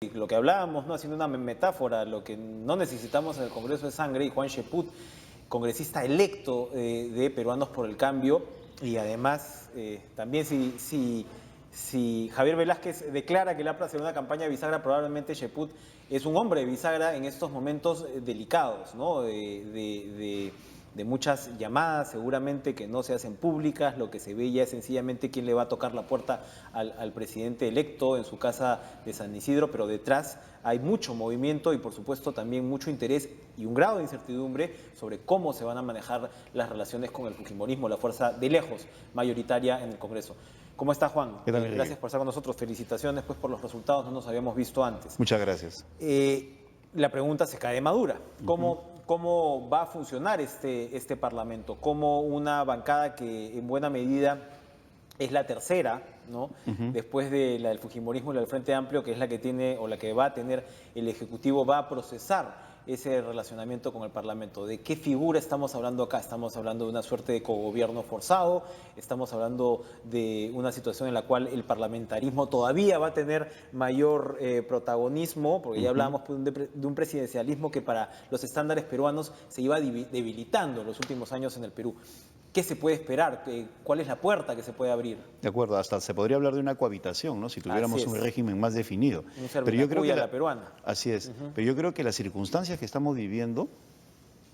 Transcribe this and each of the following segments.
lo que hablábamos, ¿no? Haciendo una metáfora, lo que no necesitamos en el Congreso es sangre, y Juan Cheput, congresista electo de Peruanos por el Cambio, y además también si Javier Velázquez declara que le ha hacer una campaña de bisagra, probablemente Cheput es un hombre de bisagra en estos momentos delicados, ¿no? De muchas llamadas, seguramente que no se hacen públicas, lo que se ve ya es sencillamente quién le va a tocar la puerta al presidente electo en su casa de San Isidro, pero detrás hay mucho movimiento y por supuesto también mucho interés y un grado de incertidumbre sobre cómo se van a manejar las relaciones con el fujimorismo, la fuerza de lejos mayoritaria en el Congreso. ¿Cómo está, Juan? ¿Qué tal, Gracias por estar con nosotros. Felicitaciones pues, por los resultados, no nos habíamos visto antes. Muchas gracias. La pregunta se cae madura. ¿Cómo va a funcionar este Parlamento? ¿Cómo una bancada que en buena medida es la tercera, ¿no? Después de la del fujimorismo y la del Frente Amplio, que es la que tiene o la que va a tener el Ejecutivo, va a procesar ese relacionamiento con el Parlamento? ¿De qué figura estamos hablando acá? ¿Estamos hablando de una suerte de cogobierno forzado? ¿Estamos hablando de una situación en la cual el parlamentarismo todavía va a tener mayor protagonismo? Porque ya hablábamos de un presidencialismo que para los estándares peruanos se iba debilitando en los últimos años en el Perú. ¿Qué se puede esperar? ¿Cuál es la puerta que se puede abrir? De acuerdo, hasta se podría hablar de una cohabitación, ¿no? Si tuviéramos un régimen más definido. Pero yo creo que la peruana. Así es. Pero yo creo que las circunstancias que estamos viviendo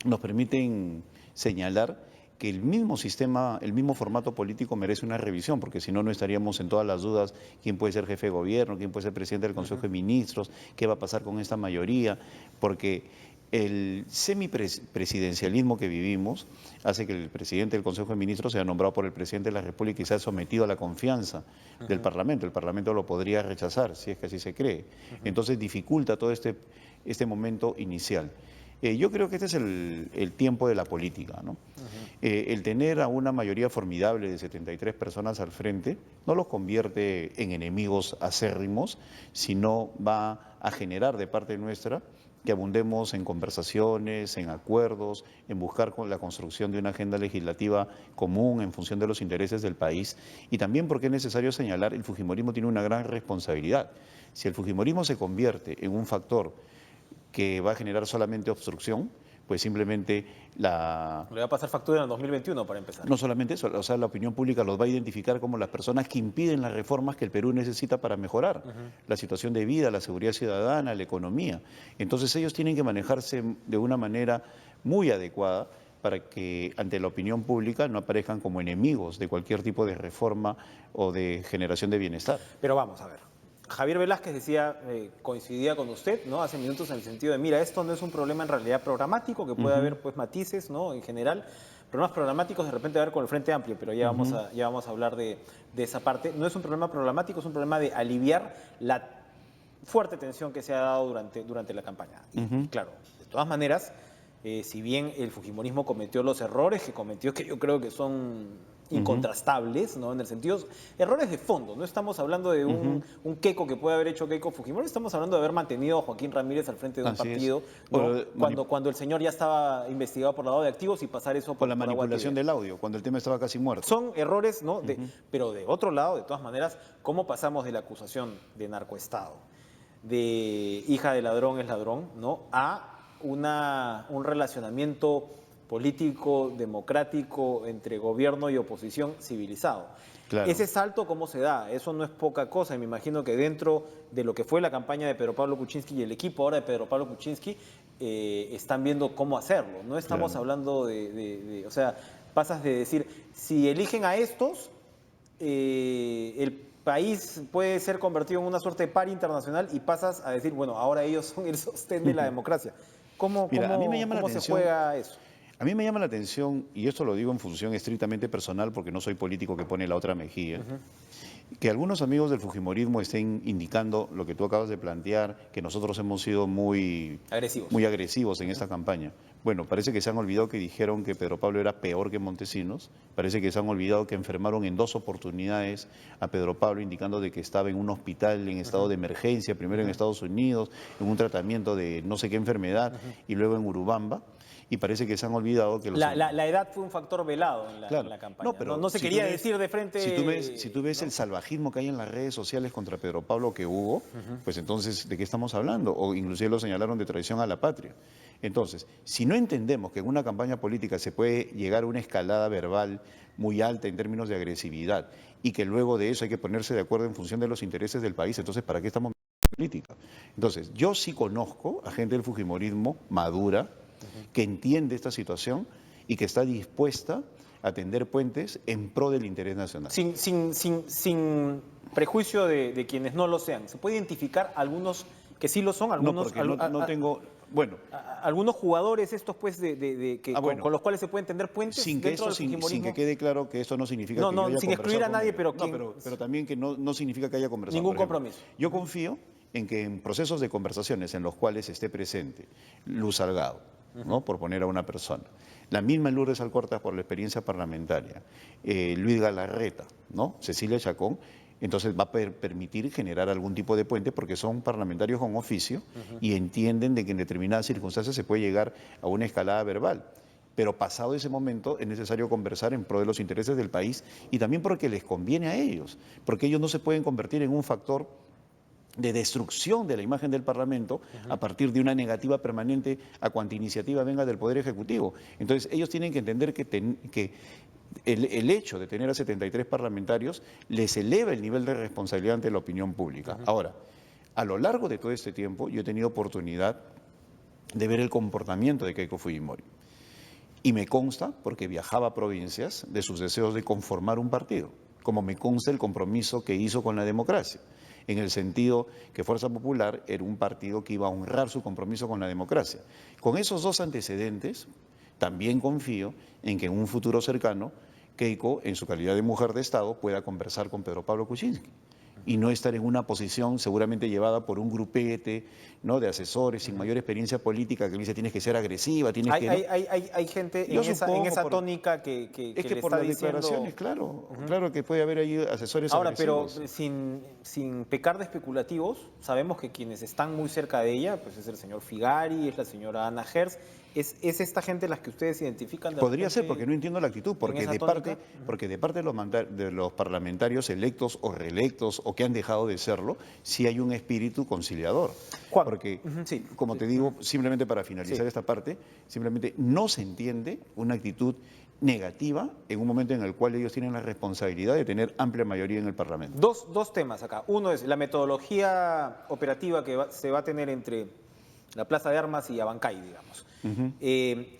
nos permiten señalar que el mismo sistema, el mismo formato político merece una revisión, porque si no, no estaríamos en todas las dudas quién puede ser jefe de gobierno, quién puede ser presidente del Consejo de Ministros, qué va a pasar con esta mayoría, porque el semipresidencialismo que vivimos hace que el presidente del Consejo de Ministros sea nombrado por el presidente de la República y sea sometido a la confianza del Parlamento. El Parlamento lo podría rechazar, si es que así se cree. Entonces dificulta todo este momento inicial. Yo creo que este es el tiempo de la política, ¿no? El tener a una mayoría formidable de 73 personas al frente no los convierte en enemigos acérrimos, sino va a generar de parte nuestra que abundemos en conversaciones, en acuerdos, en buscar la construcción de una agenda legislativa común en función de los intereses del país. Y también porque es necesario señalar, el fujimorismo tiene una gran responsabilidad. Si el fujimorismo se convierte en un factor que va a generar solamente obstrucción, pues simplemente Le va a pasar factura en el 2021 para empezar. No solamente eso, o sea, la opinión pública los va a identificar como las personas que impiden las reformas que el Perú necesita para mejorar la situación de vida, la seguridad ciudadana, la economía. Entonces ellos tienen que manejarse de una manera muy adecuada para que ante la opinión pública no aparezcan como enemigos de cualquier tipo de reforma o de generación de bienestar. Pero vamos a ver. Javier Velázquez decía, coincidía con usted, ¿no? Hace minutos en el sentido de, mira, esto no es un problema en realidad programático, que puede haber pues matices, ¿no? En general, problemas programáticos de repente va a haber con el Frente Amplio, pero ya vamos a hablar de esa parte. No es un problema programático, es un problema de aliviar la fuerte tensión que se ha dado durante la campaña. Y claro, de todas maneras, si bien el fujimorismo cometió los errores que cometió, que yo creo que son incontrastables, ¿no? En el sentido, errores de fondo, no estamos hablando de un Keiko que puede haber hecho Keiko Fujimori, estamos hablando de haber mantenido a Joaquín Ramírez al frente de un partido, ¿no? Cuando el señor ya estaba investigado por lavado de activos y pasar eso por la manipulación del audio, cuando el tema estaba casi muerto. Son errores, ¿no? Pero de otro lado, de todas maneras, ¿cómo pasamos de la acusación de narcoestado, de hija de ladrón es ladrón, ¿no? A un relacionamiento político, democrático, entre gobierno y oposición civilizado? Claro. Ese salto, ¿cómo se da? Eso no es poca cosa, y me imagino que dentro de lo que fue la campaña de Pedro Pablo Kuczynski y el equipo ahora de Pedro Pablo Kuczynski, están viendo cómo hacerlo. No estamos hablando o sea, pasas de decir, si eligen a estos, el país puede ser convertido en una suerte de par internacional, y pasas a decir, bueno, ahora ellos son el sostén de la democracia. ¿Cómo se juega eso? A mí me llama la atención, y esto lo digo en función estrictamente personal porque no soy político que pone la otra mejilla, que algunos amigos del fujimorismo estén indicando lo que tú acabas de plantear, que nosotros hemos sido muy agresivos en esta campaña. Bueno, parece que se han olvidado que dijeron que Pedro Pablo era peor que Montesinos, parece que se han olvidado que enfermaron en 2 oportunidades a Pedro Pablo, indicando de que estaba en un hospital en estado de emergencia, primero en Estados Unidos, en un tratamiento de no sé qué enfermedad, y luego en Urubamba. Y parece que se han olvidado que la edad fue un factor velado en la campaña. No, pero no se quería decir de frente. Si tú ves el salvajismo salvajismo que hay en las redes sociales contra Pedro Pablo que hubo, pues entonces, ¿de qué estamos hablando? O inclusive lo señalaron de traición a la patria. Entonces, si no entendemos que en una campaña política se puede llegar a una escalada verbal muy alta en términos de agresividad y que luego de eso hay que ponerse de acuerdo en función de los intereses del país, entonces, ¿para qué estamos en política? Entonces, yo sí conozco a gente del fujimorismo madura que entiende esta situación y que está dispuesta a tender puentes en pro del interés nacional. Sin prejuicio de quienes no lo sean, ¿se puede identificar algunos que sí lo son? Algunos, No, porque no tengo... Bueno, algunos jugadores estos pues bueno, con los cuales se pueden tender puentes dentro del fujimorismo. sin que quede claro que esto no significa que no, yo haya sin excluir a nadie, pero también que no significa que haya conversado. Ningún Por ejemplo, compromiso. Yo confío en que en procesos de conversaciones en los cuales esté presente Luz Salgado, ¿no? Por poner a una persona, la misma Lourdes Alcorta por la experiencia parlamentaria, Luis Galarreta, ¿no? Cecilia Chacón, entonces va a permitir generar algún tipo de puente porque son parlamentarios con oficio y entienden de que en determinadas circunstancias se puede llegar a una escalada verbal. Pero pasado ese momento es necesario conversar en pro de los intereses del país y también porque les conviene a ellos, porque ellos no se pueden convertir en un factor de destrucción de la imagen del Parlamento a partir de una negativa permanente a cuanta iniciativa venga del Poder Ejecutivo. Entonces ellos tienen que entender que el hecho de tener a 73 parlamentarios les eleva el nivel de responsabilidad ante la opinión pública. Ahora, a lo largo de todo este tiempo yo he tenido oportunidad de ver el comportamiento de Keiko Fujimori. Y me consta, porque viajaba a provincias, de sus deseos de conformar un partido, como me consta el compromiso que hizo con la democracia, en el sentido que Fuerza Popular era un partido que iba a honrar su compromiso con la democracia. Con esos dos antecedentes, también confío en que en un futuro cercano, Keiko, en su calidad de mujer de Estado, pueda conversar con Pedro Pablo Kuczynski y no estar en una posición seguramente llevada por un grupete, ¿no?, de asesores sin mayor experiencia política que le dice tienes que ser agresiva, tienes que... Hay gente en esa tónica que es que le por está las diciendo... declaraciones, claro que puede haber ahí asesores Ahora, agresivos. pero sin pecar de especulativos, sabemos que quienes están muy cerca de ella, pues es el señor Figari, es la señora Ana Hertz, ¿es esta gente las que ustedes identifican? Podría ser, porque no entiendo la actitud, porque de parte de los parlamentarios electos o reelectos o que han dejado de serlo, sí hay un espíritu conciliador. Juan, Porque, sí, como te digo, simplemente para finalizar sí, esta parte, simplemente no se entiende una actitud negativa en un momento en el cual ellos tienen la responsabilidad de tener amplia mayoría en el Parlamento. Dos temas acá. Uno es la metodología operativa que se va a tener entre la Plaza de Armas y Abancay, digamos.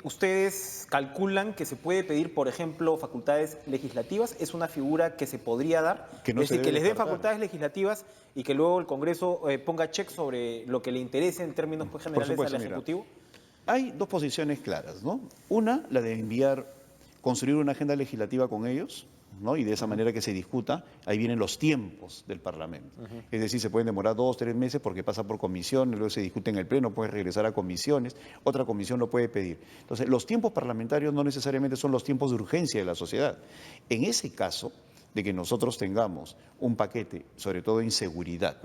¿Ustedes calculan que se puede pedir, por ejemplo, facultades legislativas? ¿Es una figura que se podría dar? Que no es se decir, que debe les den descartar. facultades legislativas y que luego el Congreso ponga check sobre lo que le interese en términos pues, generales supuesto, al mira. Ejecutivo. Hay dos posiciones claras, ¿no? Una, la de construir una agenda legislativa con ellos, ¿no? Y de esa manera que se discuta, ahí vienen los tiempos del Parlamento. Es decir, se pueden demorar 2 o 3 meses porque pasa por comisiones, luego se discute en el Pleno, puede regresar a comisiones, otra comisión lo puede pedir. Entonces, los tiempos parlamentarios no necesariamente son los tiempos de urgencia de la sociedad. En ese caso, de que nosotros tengamos un paquete, sobre todo en seguridad,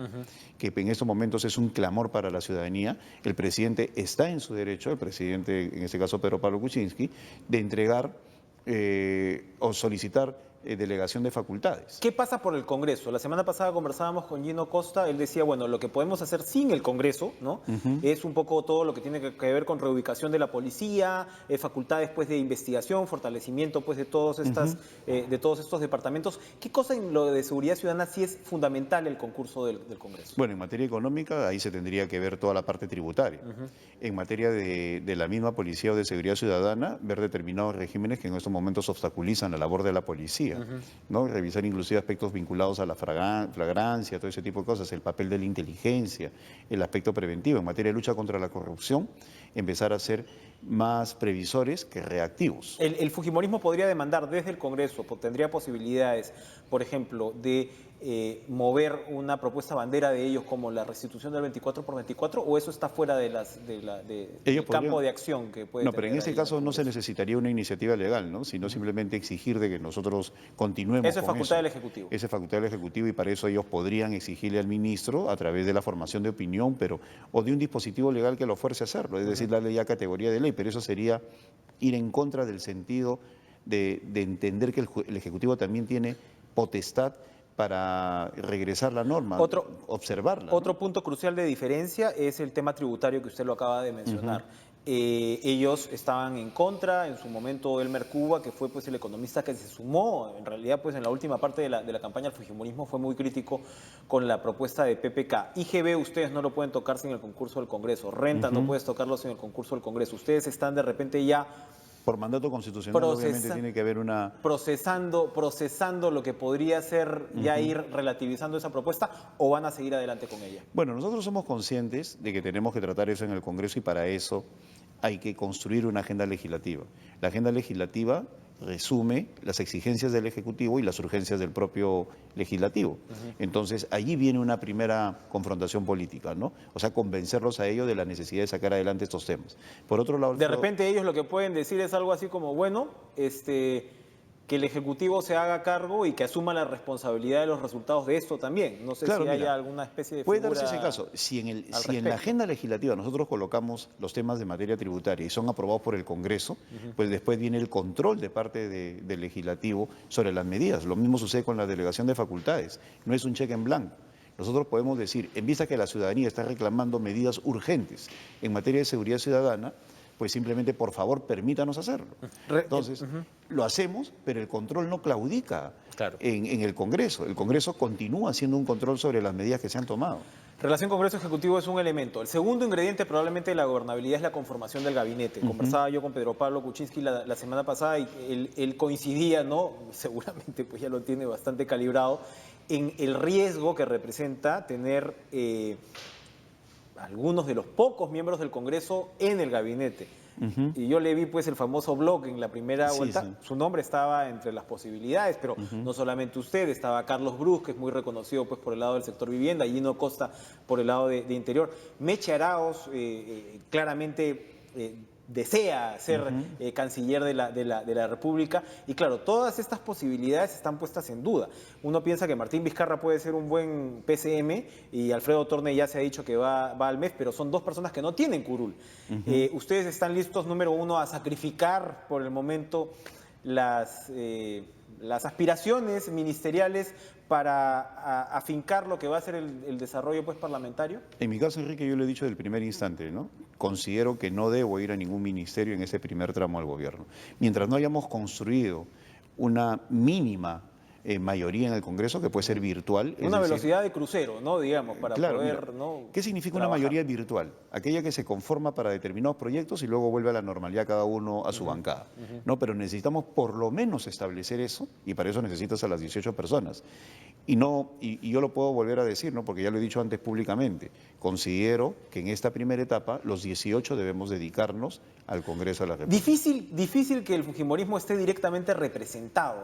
que en estos momentos es un clamor para la ciudadanía, el presidente está en su derecho, el presidente, en este caso Pedro Pablo Kuczynski, de entregar o solicitar delegación de facultades. ¿Qué pasa por el Congreso? La semana pasada conversábamos con Gino Costa, él decía, bueno, lo que podemos hacer sin el Congreso, ¿no? Es un poco todo lo que tiene que ver con reubicación de la policía, facultades pues, de investigación, fortalecimiento pues, de todos estos departamentos. ¿Qué cosa en lo de seguridad ciudadana sí es fundamental el concurso del Congreso? Bueno, en materia económica, ahí se tendría que ver toda la parte tributaria. En materia de la misma policía o de seguridad ciudadana, ver determinados regímenes que en estos momentos obstaculizan la labor de la policía, ¿no? Revisar inclusive aspectos vinculados a la flagrancia, todo ese tipo de cosas, el papel de la inteligencia, el aspecto preventivo. En materia de lucha contra la corrupción, empezar a ser más previsores que reactivos. El fujimorismo podría demandar desde el Congreso, tendría posibilidades, por ejemplo, de mover una propuesta bandera de ellos como la restitución del 24/24, o eso está fuera del campo de acción que puede No, pero en tener ese ahí caso el no se Congreso? necesitaría una iniciativa legal, ¿no? Sino simplemente exigir de que nosotros continuemos Eso es con facultad eso. del Ejecutivo. Esa es facultad del Ejecutivo y para eso ellos podrían exigirle al ministro a través de la formación de opinión, o de un dispositivo legal que lo fuerce a hacerlo, es decir, darle ya categoría de ley, pero eso sería ir en contra del sentido de entender que el Ejecutivo también tiene potestad para regresar la norma, observarla. Otro punto crucial de diferencia es el tema tributario que usted lo acaba de mencionar. Ellos estaban en contra, en su momento Elmer Cuba, que fue pues el economista que se sumó, en realidad pues en la última parte de la campaña al fujimorismo, fue muy crítico con la propuesta de PPK. IGB ustedes no lo pueden tocar sin el concurso del Congreso, renta no puedes tocarlo sin el concurso del Congreso. Ustedes están de repente ya... Por mandato constitucional obviamente tiene que haber una... Procesando lo que podría ser ya ir relativizando esa propuesta, ¿o van a seguir adelante con ella? Bueno, nosotros somos conscientes de que tenemos que tratar eso en el Congreso y para eso hay que construir una agenda legislativa. La agenda legislativa resume las exigencias del Ejecutivo y las urgencias del propio Legislativo. Entonces, allí viene una primera confrontación política, ¿no? O sea, convencerlos a ellos de la necesidad de sacar adelante estos temas. Por otro lado... De repente ellos lo que pueden decir es algo así como, bueno, que el Ejecutivo se haga cargo y que asuma la responsabilidad de los resultados de esto también. No sé claro, si haya alguna especie de figura. Puede darse ese caso. Si en la agenda legislativa nosotros colocamos los temas de materia tributaria y son aprobados por el Congreso, pues después viene el control de parte del Legislativo sobre las medidas. Lo mismo sucede con la delegación de facultades. No es un cheque en blanco. Nosotros podemos decir, en vista que la ciudadanía está reclamando medidas urgentes en materia de seguridad ciudadana, pues simplemente, por favor, permítanos hacerlo. Entonces, lo hacemos, pero el control no claudica en el Congreso. El Congreso continúa haciendo un control sobre las medidas que se han tomado. Relación Congreso-Ejecutivo es un elemento. El segundo ingrediente probablemente de la gobernabilidad es la conformación del gabinete. Conversaba yo con Pedro Pablo Kuczynski la semana pasada y él coincidía, ¿no? Seguramente pues ya lo tiene bastante calibrado, en el riesgo que representa tener... algunos de los pocos miembros del Congreso en el gabinete. Y yo le vi pues el famoso blog en la primera vuelta. Sí. Su nombre estaba entre las posibilidades, pero no solamente usted, estaba Carlos Brus, que es muy reconocido pues por el lado del sector vivienda, Gino Costa por el lado de Interior. Meche Arauz claramente desea ser canciller de la República y claro, todas estas posibilidades están puestas en duda. Uno piensa que Martín Vizcarra puede ser un buen PCM y Alfredo Torne ya se ha dicho que va al MEF, pero son dos personas que no tienen curul. ¿Ustedes están listos, número uno, a sacrificar por el momento las aspiraciones ministeriales para afincar lo que va a ser el desarrollo pues, parlamentario? En mi caso, Enrique, yo lo he dicho desde el primer instante, ¿no? Considero que no debo ir a ningún ministerio en ese primer tramo del gobierno. Mientras no hayamos construido una mínima mayoría en el Congreso, que puede ser virtual. Una velocidad de crucero, ¿no? Digamos, para poder... Mira, ¿no? ¿Qué significa trabajar? Una mayoría virtual? Aquella que se conforma para determinados proyectos y luego vuelve a la normalidad cada uno a su bancada. ¿No? Pero necesitamos por lo menos establecer eso y para eso necesitas a las 18 personas. Y yo lo puedo volver a decir, ¿no? Porque ya lo he dicho antes públicamente. Considero que en esta primera etapa los 18 debemos dedicarnos al Congreso de la República. Difícil que el fujimorismo esté directamente representado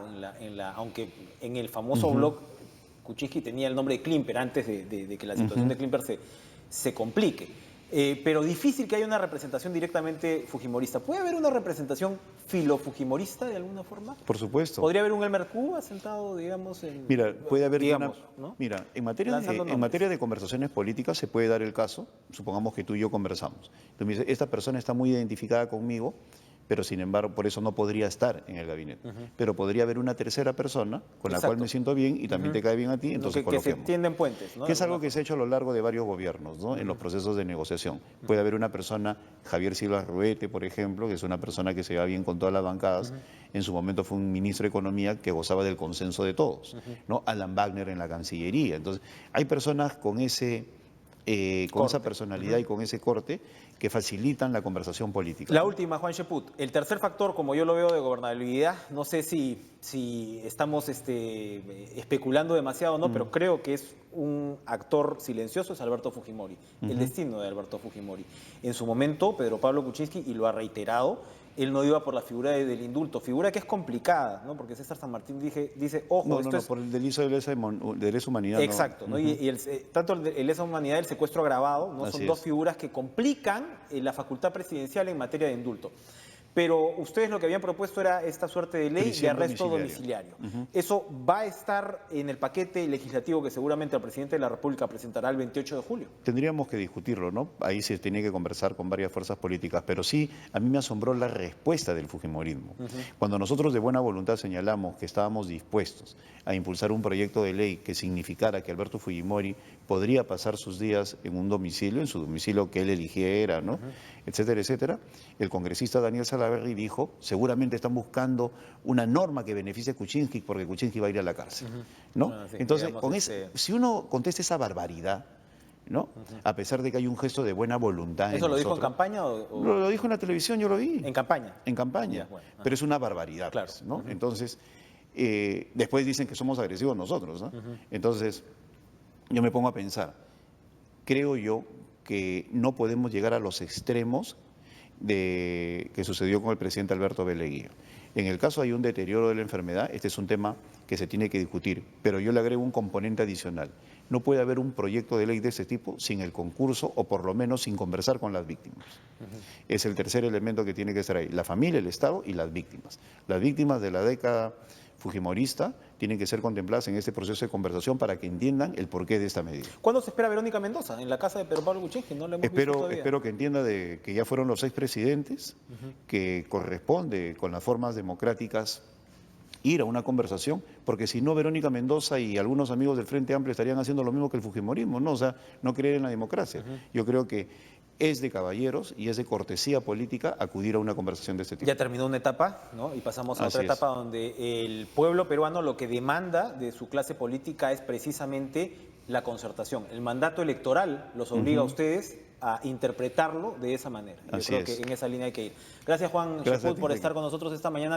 aunque en el famoso blog Kuczynski tenía el nombre de Klimper antes de que la situación de Klimper se complique. Pero difícil que haya una representación directamente fujimorista. ¿Puede haber una representación filofujimorista de alguna forma? Por supuesto. ¿Podría haber un Elmer Cuba sentado, digamos, en... Mira, puede haber ¿no? Mira, en materia de conversaciones políticas se puede dar el caso, supongamos que tú y yo conversamos. Tú me dices, esta persona está muy identificada conmigo, pero sin embargo por eso no podría estar en el gabinete. Pero podría haber una tercera persona con la cual me siento bien y también te cae bien a ti, entonces que se tienden puentes, ¿no? Que es algo que se ha hecho a lo largo de varios gobiernos, ¿no? En los procesos de negociación. Puede haber una persona, Javier Silva Ruete, por ejemplo, que es una persona que se va bien con todas las bancadas. En su momento fue un ministro de Economía que gozaba del consenso de todos, ¿no? Alan Wagner en la Cancillería. Entonces, hay personas con esa personalidad y con ese corte que facilitan la conversación política. La última, Juan Cheput. El tercer factor, como yo lo veo, de gobernabilidad, no sé si estamos especulando demasiado o no, pero creo que es un actor silencioso, es Alberto Fujimori, el destino de Alberto Fujimori. En su momento, Pedro Pablo Kuczynski, y lo ha reiterado, él no iba por la figura del indulto, figura que es complicada, ¿no? Porque César San Martín dice ojo, por el delito de lesa humanidad. Exacto, ¿no? Y tanto el lesa humanidad y el secuestro agravado, ¿no? Son dos figuras que complican la facultad presidencial en materia de indulto. Pero ustedes lo que habían propuesto era esta suerte de ley de Prisión arresto domiciliario. domiciliario. ¿Eso va a estar en el paquete legislativo que seguramente el presidente de la República presentará el 28 de julio? Tendríamos que discutirlo, ¿no? Ahí se tiene que conversar con varias fuerzas políticas, pero sí, a mí me asombró la respuesta del fujimorismo. Cuando nosotros de buena voluntad señalamos que estábamos dispuestos a impulsar un proyecto de ley que significara que Alberto Fujimori podría pasar sus días en un domicilio, en su domicilio que él eligiera, ¿no? Etcétera, etcétera, el congresista Daniel Salaverry dijo, seguramente están buscando una norma que beneficie a Kuczynski porque Kuczynski va a ir a la cárcel, ¿no? Bueno, sí, Entonces, digamos, si uno contesta esa barbaridad, ¿no? A pesar de que hay un gesto de buena voluntad. ¿Eso lo dijo en nosotros. campaña o...? Lo dijo en la televisión, yo lo vi. En campaña. En campaña. Ya, bueno, pero es una barbaridad, claro. pues, ¿no? Entonces, después dicen que somos agresivos nosotros, ¿no? Entonces, yo me pongo a pensar, creo yo que no podemos llegar a los extremos que sucedió con el presidente Alberto Beleguía. En el caso hay un deterioro de la enfermedad, este es un tema que se tiene que discutir, pero yo le agrego un componente adicional. No puede haber un proyecto de ley de este tipo sin el concurso o por lo menos sin conversar con las víctimas. Es el tercer elemento que tiene que estar ahí, la familia, el Estado y las víctimas. Las víctimas de la década fujimorista tienen que ser contempladas en este proceso de conversación para que entiendan el porqué de esta medida. ¿Cuándo se espera Verónica Mendoza? En la casa de Pedro Pablo Kuczynski, no lo hemos visto todavía. Espero que entienda que ya fueron los expresidentes, que corresponde con las formas democráticas ir a una conversación, porque si no Verónica Mendoza y algunos amigos del Frente Amplio estarían haciendo lo mismo que el fujimorismo, ¿no? O sea, no creer en la democracia. Yo creo que es de caballeros y es de cortesía política acudir a una conversación de este tipo. Ya terminó una etapa, ¿no? Y pasamos a Así otra es. etapa donde el pueblo peruano lo que demanda de su clase política es precisamente la concertación. El mandato electoral los obliga a ustedes a interpretarlo de esa manera. Yo Así creo es. que en esa línea hay que ir. Gracias, Juan Gracias a Cheput, ti, por Enrique. estar con nosotros esta mañana.